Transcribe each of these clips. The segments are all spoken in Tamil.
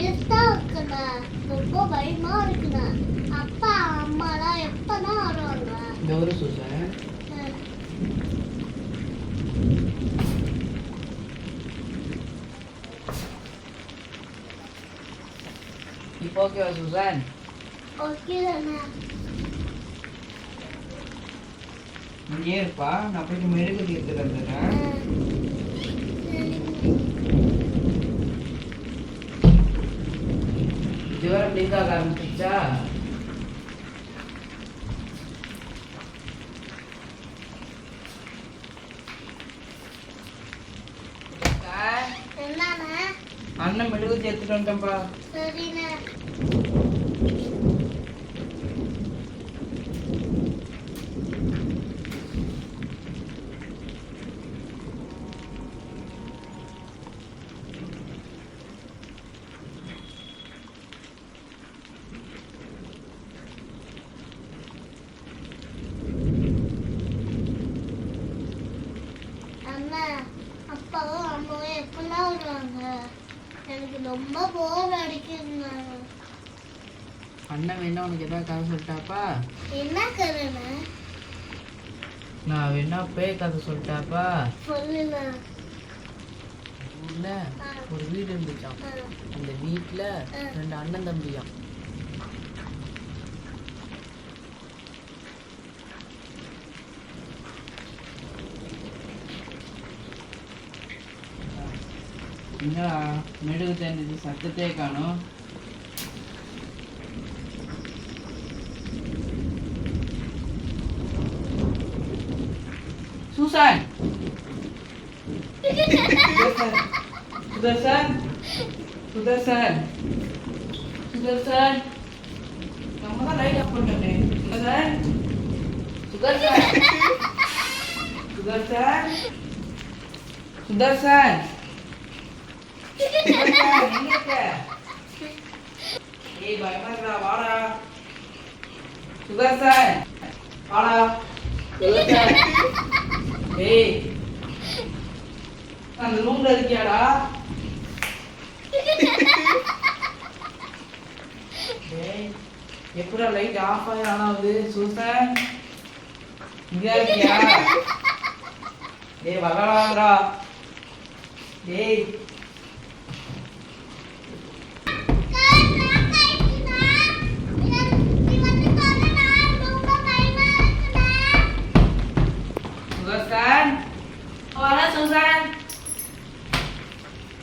இருட்டா இருக்குண்ணா, ரொம்ப பயமா இருக்குண்ணா. அப்பா அம்மாலாம் எப்பதான் வருவாங்க? இந்த ஒரு சூசன் இப்போ ஓகேவா சூசன்? ஓகே தானே. இங்கே இருப்பா, நான் போயிட்டு மெழுகு எடுத்துட்டு வந்துடுறேன். ஜுவரம் லீக்காக ஆரம்பிச்சிச்சா? என்னண்ணா? அண்ணன் மெழுகு எடுத்துட்டு வந்துட்டேன்ப்பா. சரிண்ணா. அண்ணா, அப்பாவும் அம்மாவும் எப்பெல்லாம் வருவாங்க? எனக்கு ரொம்ப போர் அடிக்குதுண்ணா. அண்ணன் வேணா உனக்கு எதாவது கதை சொல்லிட்டாப்பா? என்ன கதைண்ணா? நான் வேணா பேய் கதை சொல்லிட்டாப்பா? சொல்லுண்ணா. ஊர்ல ஒரு வீடு இருந்துச்சாம். அந்த வீட்டுல 2 அண்ணன் தம்பியாம். என்னடா மெழுகு தேர்ந்தது சத்தத்தே காணும். சூசன், சுதர்சன், சுதர்சன், சுதர்சன், நம்ம தான் லைட் ஆஃப் பண்ணிட்டோமே. சுதர்சன், சுதர்சன், சுதர்சன், சுதர்சன், சுதர்சன், எங்க இருக்க? ஏய் பயமா இருக்கா, வாடா. சுதர்சன், வாடா. சுதர்சன், ஏய் அந்த ரூம்ல இருக்கியாடா? டேய் எப்படா லைட் ஆஃப் ஆகி ஆன் ஆகுது? சூசன் இங்க இருக்கியா? டேய் வளராங்கடா. டேய் Susan, hola Susan,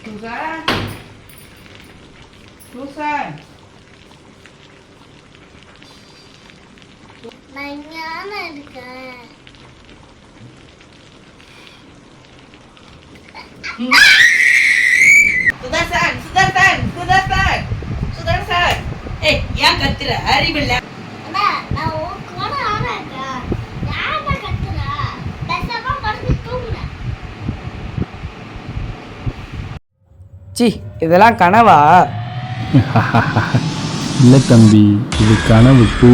Susan, Susan. நான் இங்கதானே இருக்கேன். சுதர்சன், சுதர்சன், சுதர்சன், சுதர்சன். ஏய் ஏன் கத்துற? அறிவில்ல. அண்ணா, நான் உன் கூட தானே இருக்கேன். யாரா கத்துறா? பேசாம படுத்து தூங்குறேன். சி இதெல்லாம் கனவா? இல்லை தம்பி, இது கனவு பூ.